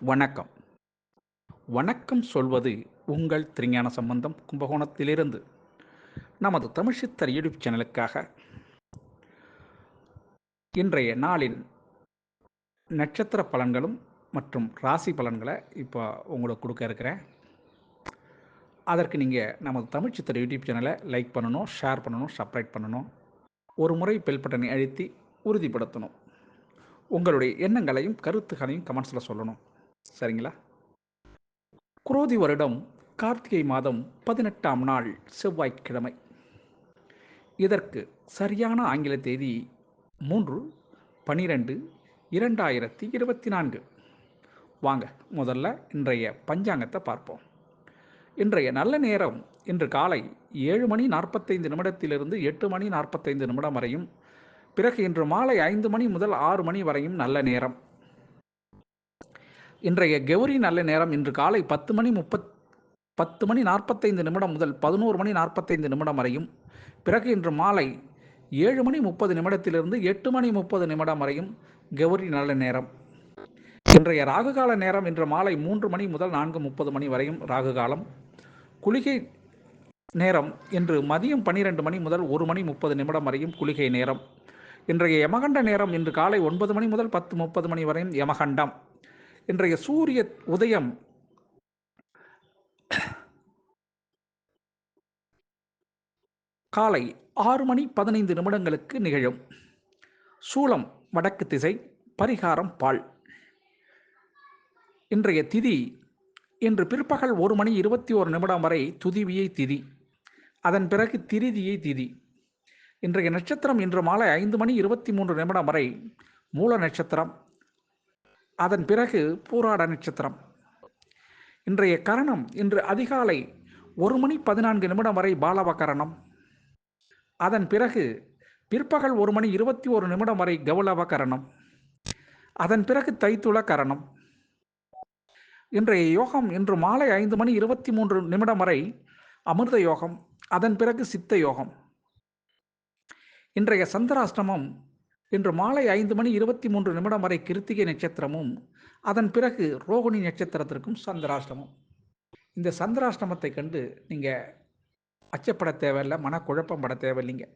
வணக்கம். வணக்கம் சொல்வது உங்கள் திருஞான சம்பந்தம் கும்பகோணத்திலிருந்து. நமது தமிழ் சித்தர் யூடியூப் சேனலுக்காக இன்றைய நாளின் நட்சத்திர பலன்களும் மற்றும் ராசி பலன்களை இப்போ உங்களுக்கு கொடுக்க இருக்கிறேன். அதற்கு நீங்கள் நமது தமிழ் சித்தர் யூடியூப் சேனலை லைக் பண்ணணும், ஷேர் பண்ணணும், சப்ஸ்கிரைப் பண்ணணும். ஒரு முறை பெல் பட்டனை அழுத்தி உறுதிப்படுத்தணும். உங்களுடைய எண்ணங்களையும் கருத்துக்களையும் கமெண்ட்ஸில் சொல்லணும். சரிங்களா? குரோதி வருடம் கார்த்திகை மாதம் 18ஆம் நாள் செவ்வாய்க்கிழமை. இதற்கு சரியான ஆங்கில தேதி 3/12/2024. வாங்க முதல்ல இன்றைய பஞ்சாங்கத்தை பார்ப்போம். இன்றைய நல்ல நேரம் இன்று காலை 7:45 8:45 வரையும், பிறகு இன்று மாலை 5 மணி முதல் 6 மணி வரையும் நல்ல நேரம். இன்றைய கௌரி நல்ல நேரம் இன்று காலை 10:45 முதல் 11:45 வரையும், பிறகு இன்று மாலை 7:30 8:30 வரையும் கௌரி நல்ல நேரம். இன்றைய ராகுகால நேரம் இன்று மாலை 3 மணி முதல் 4:30 வரையும் ராகுகாலம். குளிகை நேரம் இன்று மதியம் 12 மணி முதல் 1:30 வரையும் குளிகை நேரம். இன்றைய யமகண்ட நேரம் இன்று காலை 9 மணி முதல் 10:30 வரையும் யமகண்டம். இன்றைய சூரிய உதயம் காலை 6:15 நிகழும். சூலம் வடக்கு திசை, பரிகாரம் பால். இன்றைய திதி இன்று பிற்பகல் 1:21 வரை துதிவியை திதி, அதன் பிறகு திரிதியை திதி. இன்றைய நட்சத்திரம் இன்று மாலை 5:23 வரை மூல நட்சத்திரம், அதன் பிறகு பூராட நட்சத்திரம். இன்றைய கரணம் இன்று அதிகாலை 1:14 வரை பாலவ கரணம், அதன் பிறகு பிற்பகல் 1:21 வரை கௌளவ கரணம், அதன் பிறகு தைத்துள கரணம். இன்றைய யோகம் இன்று மாலை 5:23 வரை அமிர்த யோகம், அதன் பிறகு சித்த யோகம். இன்றைய சந்திராஷ்டமம் இன்று மாலை 5:23 வரை கிருத்திகை நட்சத்திரமும், அதன் பிறகு ரோகிணி நட்சத்திரத்திற்கும் சந்திராஷ்டமம். இந்த சந்திராஷ்டமத்தை கண்டு நீங்கள் அச்சப்பட தேவையில்லை, மனக்குழப்பம் பட தேவையில்லைங்க.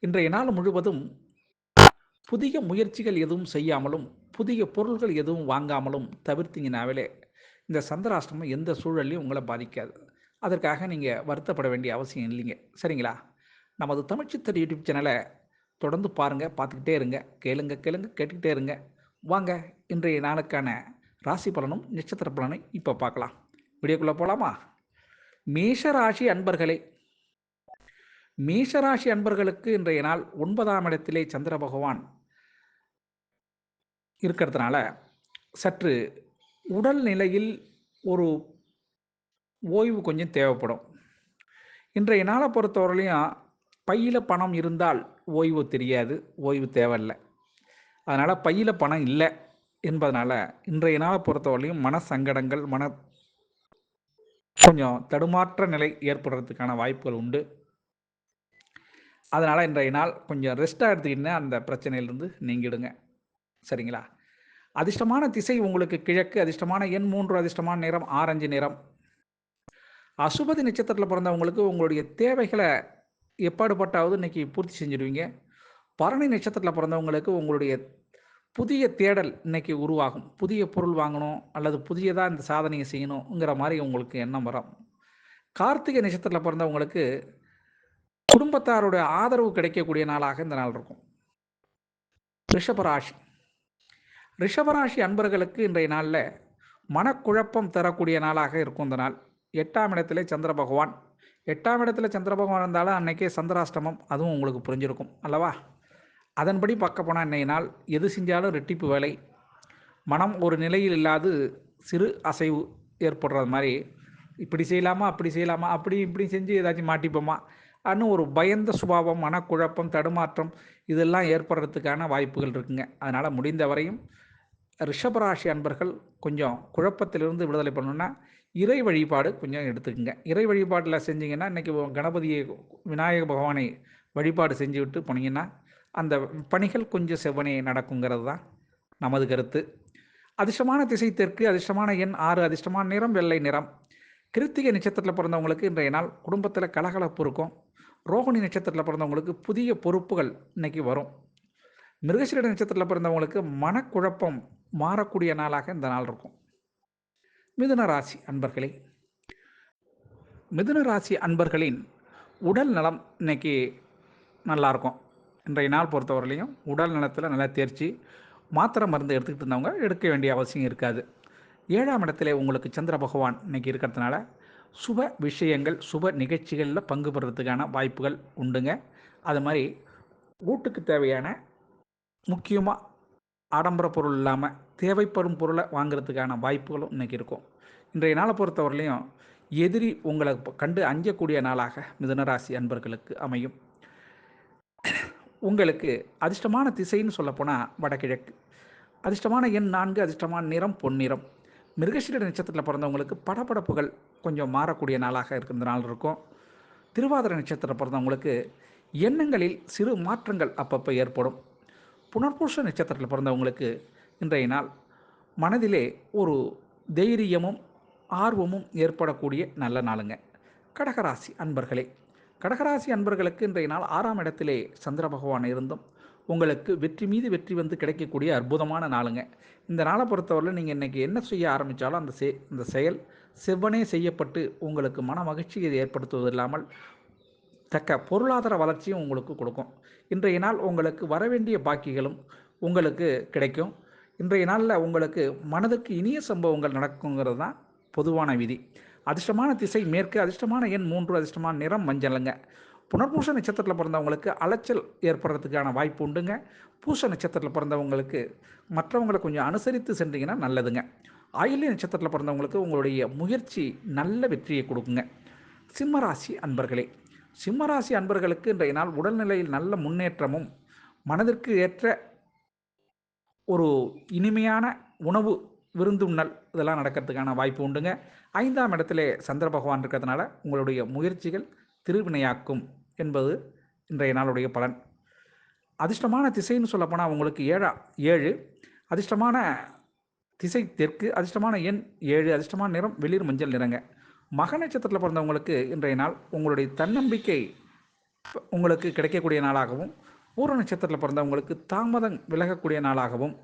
இன்றைய நாள் முழுவதும் புதிய முயற்சிகள் எதுவும் செய்யாமலும் புதிய பொருள்கள் எதுவும் வாங்காமலும் தவிர்த்தீங்கனாவே இந்த சந்திராஷ்டமம் எந்த சூழல்லையும் உங்களை பாதிக்காது. அதற்காக நீங்கள் வருத்தப்பட வேண்டிய அவசியம் இல்லைங்க. சரிங்களா? நமது தமிழ்ச்சித்தர் யூடியூப் சேனலை தொடர்ந்து பாருங்கள், பார்த்துக்கிட்டே இருங்க, கேட்டுக்கிட்டே இருங்க. வாங்க இன்றைய நாளுக்கான ராசி பலனும் நட்சத்திர பலனை இப்போ பார்க்கலாம். வீடியோக்குள்ளே போகலாமா? மேஷராசி அன்பர்களே, மேஷராசி அன்பர்களுக்கு இன்றைய நாள் 9ஆம் இடத்திலே சந்திர பகவான் இருக்கிறதுனால சற்று உடல் நிலையில் ஒரு ஓய்வு கொஞ்சம் தேவைப்படும். இன்றைய நாளை பொறுத்தவரையிலையும் பையில் பணம் இருந்தால் ஓய்வு தெரியாது, ஓய்வு தேவையில்லை. அதனால் பையில் பணம் இல்லை என்பதனால் இன்றைய நாளை பொறுத்தவரையிலையும் மன சங்கடங்கள், கொஞ்சம் தடுமாற்ற நிலை ஏற்படுறதுக்கான வாய்ப்புகள் உண்டு. அதனால் இன்றைய நாள் கொஞ்சம் ரெஸ்ட்டாக எடுத்துக்கிட்டா அந்த பிரச்சனையிலிருந்து நீங்கிடுங்க. சரிங்களா? அதிர்ஷ்டமான திசை உங்களுக்கு கிழக்கு, அதிர்ஷ்டமான எண் 3, அதிர்ஷ்டமான நிறம் ஆரஞ்சு நிறம். அசுபதி நட்சத்திரத்தில் பிறந்தவங்களுக்கு உங்களுடைய தேவைகளை எப்பாடுபட்டாவது இன்றைக்கி பூர்த்தி செஞ்சுடுவீங்க. பரணி நட்சத்திரத்தில் பிறந்தவங்களுக்கு உங்களுடைய புதிய தேடல் இன்றைக்கி உருவாகும். புதிய பொருள் வாங்கணும் அல்லது புதியதாக இந்த சாதனையை செய்யணுங்கிற மாதிரி உங்களுக்கு எண்ணம் வரும். கார்த்திகை நட்சத்திரத்தில் பிறந்தவங்களுக்கு குடும்பத்தாருடைய ஆதரவு கிடைக்கக்கூடிய நாளாக இந்த நாள் இருக்கும். ரிஷபராசி, ரிஷபராசி அன்பர்களுக்கு இன்றைய நாளில் மனக்குழப்பம் தரக்கூடிய நாளாக இருக்கும். இந்த நாள் 8ஆம் இடத்திலே சந்திர பகவான், 8ஆம் இடத்துல சந்திர பகவான் இருந்தாலும் அன்றைக்கே சந்திராஷ்டமம், அதுவும் உங்களுக்கு புரிஞ்சிருக்கும் அல்லவா? அதன்படி பார்க்க போனால் இன்றைய நாள் எது செஞ்சாலும் ரெட்டிப்பு வேலை, மனம் ஒரு நிலையில் இல்லாது சிறு அசைவு ஏற்படுறது மாதிரி, இப்படி செய்யலாமா அப்படி செய்யலாமா, அப்படி இப்படி செஞ்சு ஏதாச்சும் மாட்டிப்போமா அன்னு ஒரு பயந்த சுபாவம், மனக்குழப்பம், தடுமாற்றம் இதெல்லாம் ஏற்படுறதுக்கான வாய்ப்புகள் இருக்குங்க. அதனால் முடிந்த வரையும் ரிஷபராசி அன்பர்கள் கொஞ்சம் குழப்பத்திலிருந்து விடுதலை பண்ணணுன்னா இறை வழிபாடு கொஞ்சம் எடுத்துக்கோங்க. இறை வழிபாட்டில் செஞ்சிங்கன்னா இன்றைக்கி கணபதியை, விநாயக பகவானை வழிபாடு செஞ்சு விட்டு போனீங்கன்னா அந்த பணிகள் கொஞ்சம் செவ்வனே நடக்குங்கிறது தான் நமது கருத்து. அதிர்ஷ்டமான திசை தெற்கு, அதிர்ஷ்டமான எண் 6, அதிர்ஷ்டமான நிறம் வெள்ளை நிறம். கிருத்திகை நட்சத்திரத்தில் பிறந்தவங்களுக்கு இன்றைய நாள் குடும்பத்தில் கலகலப்பு இருக்கும். ரோகிணி நட்சத்திரத்தில் பிறந்தவங்களுக்கு புதிய பொறுப்புகள் இன்னைக்கு வரும். மிருகசீரிட நட்சத்திரத்தில் பிறந்தவங்களுக்கு மனக்குழப்பம் மாறக்கூடிய நாளாக இந்த நாள் இருக்கும். மிதுன ராசி அன்பர்களே, மிதுன ராசி அன்பர்களின் உடல் நலம் இன்னைக்கு நல்லாயிருக்கும். இன்றைய நாள் பொறுத்தவரையிலையும் உடல் நலத்தில் நல்லா தேர்ச்சி. மாத்திரை மருந்து எடுத்துக்கிட்டு இருந்தவங்க எடுக்க வேண்டிய அவசியம் இருக்காது. 7ஆம் இடத்துல உங்களுக்கு சந்திர பகவான் இன்னைக்கு இருக்கிறதுனால சுப விஷயங்கள், சுப நிகழ்ச்சிகளில் பங்கு பெறுறதுக்கான வாய்ப்புகள் உண்டுங்க. அது மாதிரி வீட்டுக்கு தேவையான முக்கியமாக ஆடம்பர பொருள் இல்லாமல் தேவைப்படும் பொருளை வாங்குறதுக்கான வாய்ப்புகளும் இன்றைக்கி இருக்கும். இன்றைய நாளை பொறுத்தவரையிலையும் எதிரி உங்களை கண்டு அஞ்சக்கூடிய நாளாக மிதுனராசி அன்பர்களுக்கு அமையும். உங்களுக்கு அதிர்ஷ்டமான திசைன்னு சொல்லப்போனால் வடகிழக்கு. அதிர்ஷ்டமான எண் 4, அதிர்ஷ்டமான நிறம் பொன்னிறம். மிருகசீரிட நட்சத்திரத்தில் பிறந்தவங்களுக்கு படபடப்புகள் கொஞ்சம் மாறக்கூடிய நாளாக இருக்கிற நாள் இருக்கும். திருவாதிரை நட்சத்திரம் பிறந்தவங்களுக்கு எண்ணங்களில் சிறு மாற்றங்கள் அப்பப்போ ஏற்படும். புனர்பூச நட்சத்திரத்தில் பிறந்தவங்களுக்கு இன்றைய நாள் மனதிலே ஒரு தைரியமும் ஆர்வமும் ஏற்படக்கூடிய நல்ல நாளுங்க. கடகராசி அன்பர்களே, கடகராசி அன்பர்களுக்கு இன்றைய நாள் 6ஆம் இடத்திலே சந்திர பகவான் இருந்தும் உங்களுக்கு வெற்றி மீது வெற்றி வந்து கிடைக்கக்கூடிய அற்புதமான நாளுங்க. இந்த நாளை பொறுத்தவரை நீங்கள் இன்றைக்கி என்ன செய்ய ஆரம்பித்தாலும் அந்த செயல் செவ்வனே செய்யப்பட்டு உங்களுக்கு மன மகிழ்ச்சியை ஏற்படுத்துவது இல்லாமல் தக்க பொருளாதார வளர்ச்சியும் உங்களுக்கு கொடுக்கும். இன்றைய நாள் உங்களுக்கு வரவேண்டிய பாக்கிகளும் உங்களுக்கு கிடைக்கும். இன்றைய நாளில் உங்களுக்கு மனதுக்கு இனிய சம்பவங்கள் நடக்குங்கிறது தான் பொதுவான விதி. அதிர்ஷ்டமான திசை மேற்கு, அதிர்ஷ்டமான எண் 3, அதிர்ஷ்டமான நிறம் மஞ்சளுங்க. புனர்பூச நட்சத்திரத்தில் பிறந்தவங்களுக்கு அலைச்சல் ஏற்படுறதுக்கான வாய்ப்பு உண்டுங்க. பூச நட்சத்திரத்தில் பிறந்தவங்களுக்கு மற்றவங்களை கொஞ்சம் அனுசரித்து சென்றீங்கன்னா நல்லதுங்க. ஆயில்ய நட்சத்திரத்தில் பிறந்தவங்களுக்கு உங்களுடைய முயற்சி நல்ல வெற்றியை கொடுக்குங்க. சிம்மராசி அன்பர்களே, சிம்மராசி அன்பர்களுக்கு இன்றைய நாள் உடல்நிலையில் நல்ல முன்னேற்றமும் மனதிற்கு ஏற்ற ஒரு இனிமையான உணவு விருந்துண்ணல் இதெல்லாம் நடக்கிறதுக்கான வாய்ப்பு உண்டுங்க. 5ஆம் இடத்துல சந்திர பகவான் இருக்கிறதுனால உங்களுடைய முயற்சிகள் திருவினையாக்கும் என்பது இன்றைய நாளுடைய பலன். அதிர்ஷ்டமான திசைன்னு சொல்லப்போனால் உங்களுக்கு 7, அதிர்ஷ்டமான திசை தெற்கு, அதிர்ஷ்டமான எண் 7, அதிர்ஷ்டமான நிறம் வெளிர் மஞ்சள் நிறங்க. மக நட்சத்திரத்தில் பிறந்தவங்களுக்கு இன்றைய நாள் உங்களுடைய தன்னம்பிக்கை உங்களுக்கு கிடைக்கக்கூடிய நாளாகவும், பூர நட்சத்திரத்தில் பிறந்தவங்களுக்கு தாமதம் விலகக்கூடிய நாளாகவும்,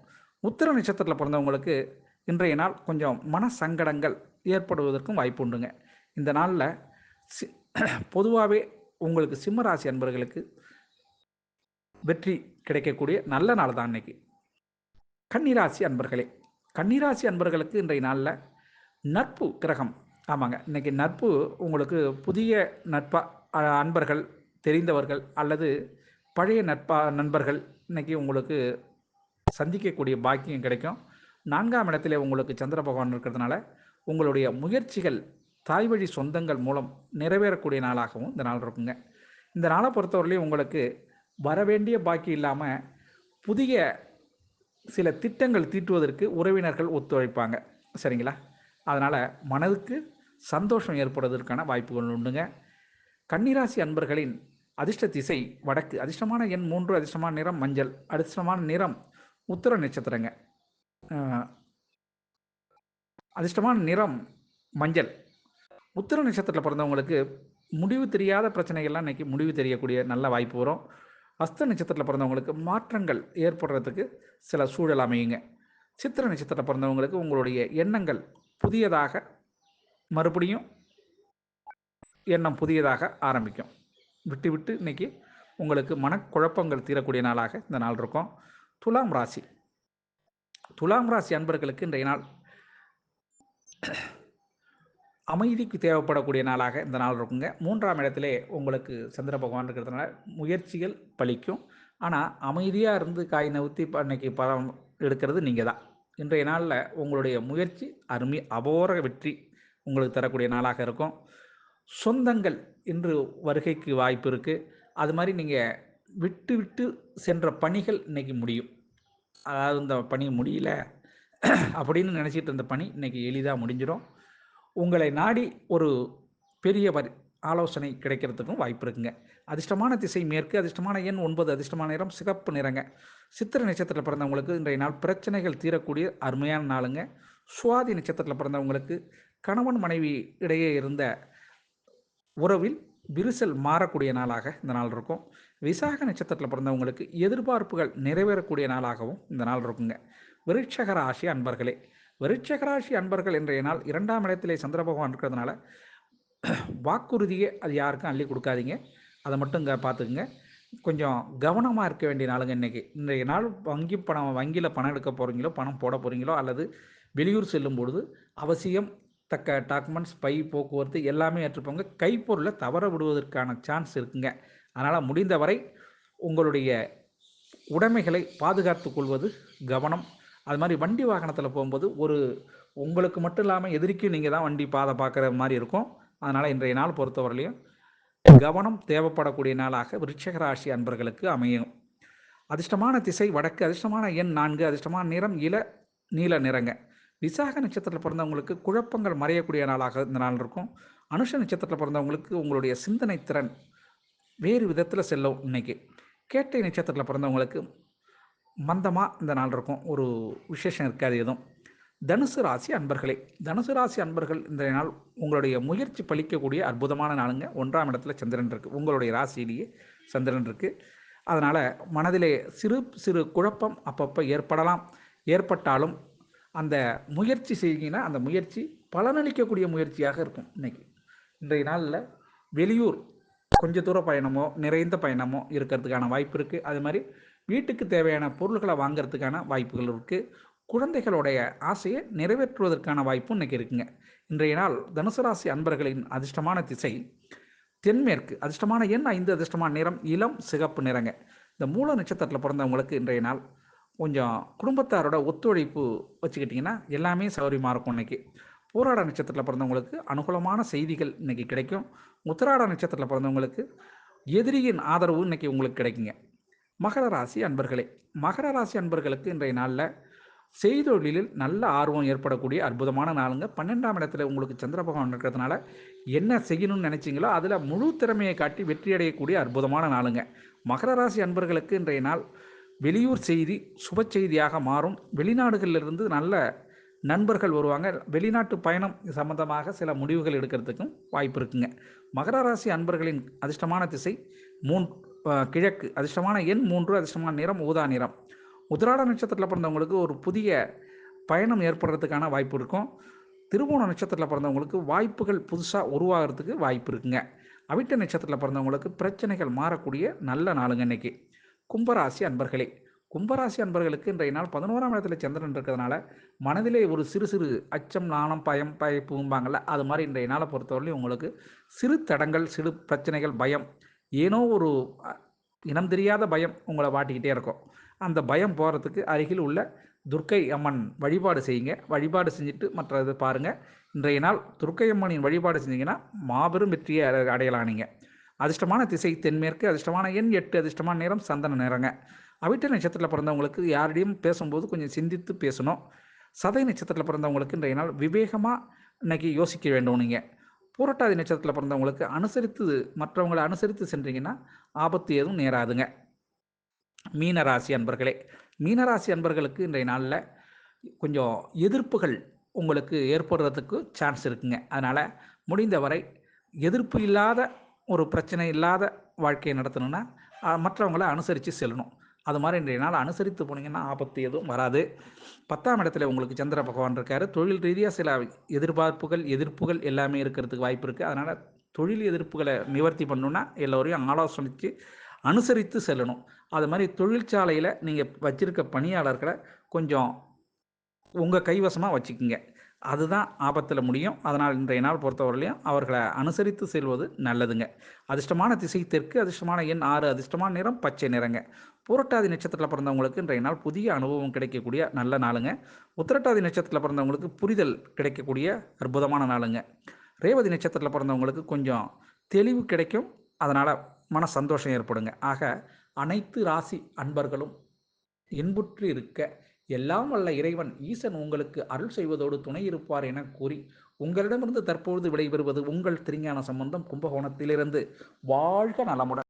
உத்திர நட்சத்திரத்தில் பிறந்தவங்களுக்கு இன்றைய நாள் கொஞ்சம் மன சங்கடங்கள் ஏற்படுவதற்கும் வாய்ப்பு உண்டுங்க. இந்த நாளில் பொதுவாகவே உங்களுக்கு சிம்மராசி அன்பர்களுக்கு வெற்றி கிடைக்கக்கூடிய நல்ல நாள் தான் இன்றைக்கி. கன்னிராசி அன்பர்களே, கன்னிராசி அன்பர்களுக்கு இன்றைய நாளில் நட்பு கிரகம், ஆமாங்க, இன்றைக்கி நட்பு உங்களுக்கு புதிய அன்பர்கள், தெரிந்தவர்கள் அல்லது பழைய நண்பர்கள் இன்றைக்கி உங்களுக்கு சந்திக்கக்கூடிய பாக்கியம் கிடைக்கும். 4ஆம் இடத்துல உங்களுக்கு சந்திர பகவான் இருக்கிறதுனால உங்களுடைய முயற்சிகள் தாய் வழி சொந்தங்கள் மூலம் நிறைவேறக்கூடிய நாளாகவும் இந்த நாள் இருக்குங்க. இந்த நாளை பொறுத்தவரையிலையும் உங்களுக்கு வரவேண்டிய பாக்கி இல்லாமல் புதிய சில திட்டங்கள் தீட்டுவதற்கு உறவினர்கள் ஒத்துழைப்பாங்க, சரிங்களா? அதனால் மனதுக்கு சந்தோஷம் ஏற்படுவதற்கான வாய்ப்புகள் உண்டுங்க. கன்னிராசி அன்பர்களின் அதிர்ஷ்ட திசை வடக்கு, அதிர்ஷ்டமான எண் 3, அதிர்ஷ்டமான நிறம் மஞ்சள், அதிர்ஷ்டமான நிறம் உத்திர நட்சத்திரங்க. அதிர்ஷ்டமான நிறம் மஞ்சள். உத்திர நட்சத்திரத்தில் பிறந்தவங்களுக்கு முடிவு தெரியாத பிரச்சனைகள்லாம் இன்றைக்கி முடிவு தெரியக்கூடிய நல்ல வாய்ப்பு வரும். அஸ்த நட்சத்திரத்தில் பிறந்தவங்களுக்கு மாற்றங்கள் ஏற்படுறதுக்கு சில சூழல் அமையுங்க. சித்திர நட்சத்திரத்தில் பிறந்தவங்களுக்கு உங்களுடைய எண்ணங்கள் புதியதாக மறுபடியும் எண்ணம் புதியதாக ஆரம்பிக்கும். விட்டு விட்டு இன்றைக்கி உங்களுக்கு மனக்குழப்பங்கள் தீரக்கூடிய நாளாக இந்த நாள் இருக்கும். துலாம் ராசி, துலாம் ராசி அன்பர்களுக்கு இன்றைய நாள் அமைதிக்கு தேவைப்படக்கூடிய நாளாக இந்த நாள் இருக்குங்க. 3ஆம் இடத்திலே உங்களுக்கு சந்திர பகவான் இருக்கிறதுனால முயற்சிகள் பலிக்கும். ஆனால் அமைதியாக இருந்து காய் நவுத்தி அன்னைக்கு பழம் எடுக்கிறது நீங்கள் தான். இன்றைய நாளில் உங்களுடைய முயற்சி அபோர வெற்றி உங்களுக்கு தரக்கூடிய நாளாக இருக்கும். சொந்தங்கள் இன்று வருகைக்கு வாய்ப்பு இருக்குது. அது மாதிரி நீங்கள் விட்டு விட்டு சென்ற பணிகள் இன்றைக்கி முடியும். அதாவது இந்த பணி முடியல அப்படின்னு நினச்சிட்டு இருந்த பணி இன்றைக்கி எளிதாக முடிஞ்சிடும். உங்களை நாடி ஒரு பெரிய ஆலோசனை கிடைக்கிறதுக்கும் வாய்ப்பு இருக்குங்க. அதிர்ஷ்டமான திசை மேற்கு, அதிர்ஷ்டமான எண் 9, அதிர்ஷ்டமான நிறம் சிகப்பு நிறங்க. சித்திரை நட்சத்திரத்தில் பிறந்தவங்களுக்கு இன்றைய நாள் பிரச்சனைகள் தீரக்கூடிய அருமையான நாளுங்க. சுவாதி நட்சத்திரத்தில் பிறந்தவங்களுக்கு கணவன் மனைவி இடையே இருந்த உறவில் விரிசல் மாறக்கூடிய நாளாக இந்த நாள் இருக்கும். விசாக நட்சத்திரத்தில் பிறந்தவங்களுக்கு எதிர்பார்ப்புகள் நிறைவேறக்கூடிய நாளாகவும் இந்த நாள் இருக்குங்க. விருட்சக ராசி அன்பர்களே, விருட்சக ராசி அன்பர்கள் இன்றைய நாள் 2ஆம் இடத்திலே சந்திர பகவான் இருக்கிறதுனால வாக்குறுதியை அது யாருக்கும் அள்ளி கொடுக்காதீங்க. அதை மட்டும் இங்கே பார்த்துக்குங்க. கொஞ்சம் கவனமாக இருக்க வேண்டிய நாளுங்க இன்றைக்கி. இன்றைய நாள் வங்கியில் பணம் எடுக்க போகிறீங்களோ, பணம் போட போகிறீங்களோ, அல்லது வெளியூர் செல்லும் பொழுது அவசியம் தக்க டாக்குமெண்ட்ஸ், பை, போக்குவரத்து எல்லாமே ஏற்றுப்போங்க. கைப்பொருளை தவற விடுவதற்கான சான்ஸ் இருக்குங்க. அதனால் முடிந்தவரை உங்களுடைய உடைமைகளை பாதுகாத்து கொள்வது கவனம். அது மாதிரி வண்டி வாகனத்தில் போகும்போது உங்களுக்கு மட்டும் இல்லாமல் எதிரிக்கும் நீங்கள் தான் வண்டி பாதை பார்க்குற மாதிரி இருக்கும். அதனால் இன்றைய நாள் பொறுத்தவரையிலையும் கவனம் தேவைப்படக்கூடிய நாளாக விருட்சக ராசி அன்பர்களுக்கு அமையும். அதிர்ஷ்டமான திசை வடக்கு, அதிர்ஷ்டமான எண் 4, அதிர்ஷ்டமான நிறம் நீல நிறங்க. விசாக நட்சத்திரத்தில் பிறந்தவங்களுக்கு குழப்பங்கள் மறையக்கூடிய நாளாக இந்த நாள் இருக்கும். அனுஷ நட்சத்திரத்தில் பிறந்தவங்களுக்கு உங்களுடைய சிந்தனை திறன் வேறு விதத்தில் செல்லும் இன்னைக்கு. கேட்டை நட்சத்திரத்தில் பிறந்தவங்களுக்கு மந்தமாக இந்த நாள் இருக்கும், ஒரு விசேஷம் இருக்காது எதுவும். தனுசு ராசி அன்பர்களே, தனுசு ராசி அன்பர்கள் இந்த நாள் உங்களுடைய முயற்சி பலிக்கக்கூடிய அற்புதமான நாளுங்க. 1ஆம் இடத்துல சந்திரன் இருக்குது, உங்களுடைய ராசியிலேயே சந்திரன் இருக்குது. அதனால் மனதிலே சிறு சிறு குழப்பம் அப்பப்போ ஏற்பட்டாலும் அந்த முயற்சி செய்கினா அந்த முயற்சி பலனளிக்கக்கூடிய முயற்சியாக இருக்கும். இன்றைய நாளில் வெளியூர் கொஞ்சம் தூர பயணமோ நிறைந்த பயணமோ இருக்கிறதுக்கான வாய்ப்பு இருக்குது. அது மாதிரி வீட்டுக்கு தேவையான பொருள்களை வாங்கிறதுக்கான வாய்ப்புகள் இருக்குது. குழந்தைகளுடைய ஆசையை நிறைவேற்றுவதற்கான வாய்ப்பும் இன்றைக்கி இருக்குங்க. இன்றைய நாள் தனுசு ராசி அன்பர்களின் அதிர்ஷ்டமான திசை தென்மேற்கு, அதிர்ஷ்டமான எண் 5, அதிர்ஷ்டமான நிறம் இளம் சிகப்பு நிறங்க. இந்த மூல நட்சத்திரத்தில் பிறந்தவங்களுக்கு இன்றைய நாள் கொஞ்சம் குடும்பத்தாரோட ஒத்துழைப்பு வச்சுக்கிட்டிங்கன்னா எல்லாமே சௌகரியமாக இருக்கும். இன்றைக்கி பூராட நட்சத்திரத்தில் பிறந்தவங்களுக்கு அனுகூலமான செய்திகள் இன்றைக்கி கிடைக்கும். உத்திராட நட்சத்திரத்தில் பிறந்தவங்களுக்கு எதிரியின் ஆதரவு இன்றைக்கி உங்களுக்கு கிடைக்குங்க. மகர ராசி அன்பர்களே, மகர ராசி அன்பர்களுக்கு இன்றைய நாளில் செய்தொழிலில் நல்ல ஆர்வம் ஏற்படக்கூடிய அற்புதமான நாளுங்க. 12ஆம் இடத்துல உங்களுக்கு சந்திர பகவான் இருக்கிறதுனால என்ன செய்யணும்னு நினச்சிங்களோ அதில் முழு திறமையை காட்டி வெற்றி அடையக்கூடிய அற்புதமான நாளுங்க. மகர ராசி அன்பர்களுக்கு இன்றைய நாள் வெளியூர் செய்தி சுப செய்தியாக மாறும். வெளிநாடுகளிலிருந்து நல்ல நண்பர்கள் வருவாங்க. வெளிநாட்டு பயணம் சம்பந்தமாக சில முடிவுகள் எடுக்கிறதுக்கும் வாய்ப்பு இருக்குங்க. மகர ராசி அன்பர்களின் அதிர்ஷ்டமான திசை கிழக்கு, அதிர்ஷ்டமான எண் 3, அதிர்ஷ்டமான நிறம் ஊதா நிறம். உத்திராட நட்சத்திரத்தில் பிறந்தவங்களுக்கு ஒரு புதிய பயணம் ஏற்படுறதுக்கான வாய்ப்பு இருக்கும். திருவோண நட்சத்திரத்தில் பிறந்தவங்களுக்கு வாய்ப்புகள் புதுசாக உருவாகிறதுக்கு வாய்ப்பு இருக்குங்க. அவிட்ட நட்சத்திரத்தில் பிறந்தவங்களுக்கு பிரச்சனைகள் மாறக்கூடிய நல்ல நாளுங்க இன்னைக்கு. கும்பராசி அன்பர்களே, கும்பராசி அன்பர்களுக்கு இன்றைய நாள் 11ஆம் இடத்துல சந்திரன் இருக்கிறதுனால மனதிலே ஒரு சிறு சிறு அச்சம், நாணம், பயப்பும்பாங்கள்ல, அது மாதிரி இன்றைய நாளை பொறுத்தவரையிலும் உங்களுக்கு சிறு தடங்கள், சிறு பிரச்சனைகள், பயம், ஏனோ ஒரு இனம் தெரியாத பயம் உங்களை வாட்டிக்கிட்டே இருக்கும். அந்த பயம் போகிறதுக்கு அருகில் உள்ள துர்க்கை அம்மன் வழிபாடு செய்யுங்க. வழிபாடு செஞ்சுட்டு மற்றது பாருங்கள். இன்றைய நாள் துர்க்கை அம்மனின் வழிபாடு செஞ்சிங்கன்னா மாபெரும் வெற்றியை அடையலாம். நீங்கள் அதிர்ஷ்டமான திசை தென்மேற்கு, அதிர்ஷ்டமான எண் 8, அதிர்ஷ்டமான நிறம் சந்தன நிறங்க. அவிட்ட நட்சத்திரத்தில் பிறந்தவங்களுக்கு யாரிடையும் பேசும்போது கொஞ்சம் சிந்தித்து பேசணும். சதை நட்சத்திரத்தில் பிறந்தவங்களுக்கு இன்றைய நாள் விவேகமாக இன்றைக்கி யோசிக்க வேண்டும். நீங்கள் பூரட்டாதி நட்சத்திரத்தில் பிறந்தவங்களுக்கு மற்றவங்களை அனுசரித்து சென்றீங்கன்னா ஆபத்து எதுவும் நேராதுங்க. மீனராசி அன்பர்களே, மீனராசி அன்பர்களுக்கு இன்றைய நாளில் கொஞ்சம் எதிர்ப்புகள் உங்களுக்கு ஏற்படுறதுக்கு சான்ஸ் இருக்குங்க. அதனால் முடிந்தவரை எதிர்ப்பு இல்லாத ஒரு பிரச்சனை இல்லாத வாழ்க்கையை நடத்தணுன்னா மற்றவங்களை அனுசரித்து செல்லணும். அது மாதிரி இன்றைய நாள் அனுசரித்து போனீங்கன்னா ஆபத்து எதுவும் வராது. 10ஆம் இடத்துல உங்களுக்கு சந்திர பகவான் இருக்கார். தொழில் ரீதியாக சில எதிர்ப்புகள் எல்லாமே இருக்கிறதுக்கு வாய்ப்பு இருக்குது. அதனால் தொழில் எதிர்ப்புகளை நிவர்த்தி பண்ணணுன்னா எல்லோரையும் ஆலோசனைத்து அனுசரித்து செல்லணும். அது மாதிரி தொழிற்சாலையில் நீங்கள் வச்சுருக்க பணியாளர்களை கொஞ்சம் உங்கள் கைவசமாக வச்சுக்குங்க. அதுதான் ஆபத்தில் முடியும். அதனால் இன்றைய நாள் பொறுத்தவரையிலையும் அவர்களை அனுசரித்து செல்வது நல்லதுங்க. அதிர்ஷ்டமான திசை தெற்கு, அதிர்ஷ்டமான எண் 6, அதிர்ஷ்டமான நிறம் பச்சை நிறங்க. பூரட்டாதி நட்சத்திரத்தில் பிறந்தவங்களுக்கு இன்றைய நாள் புதிய அனுபவம் கிடைக்கக்கூடிய நல்ல நாளுங்க. உத்திரட்டாதி நட்சத்திரத்தில் பிறந்தவங்களுக்கு புரிதல் கிடைக்கக்கூடிய அற்புதமான நாளுங்க. ரேவதி நட்சத்திரத்தில் பிறந்தவங்களுக்கு கொஞ்சம் தெளிவு கிடைக்கும். அதனால் மன சந்தோஷம் ஏற்படுங்க. ஆக அனைத்து ராசி அன்பர்களும் இன்புற்று இருக்க எல்லாம் வல்ல இறைவன் ஈசன் உங்களுக்கு அருள் செய்வதோடு துணை இருப்பார் என கூறி உங்களிடமிருந்து தற்பொழுது விடைபெறுவது உங்கள் திருஞான சம்பந்தம், கும்பகோணத்திலிருந்து. வாழ்க நலமுடன்.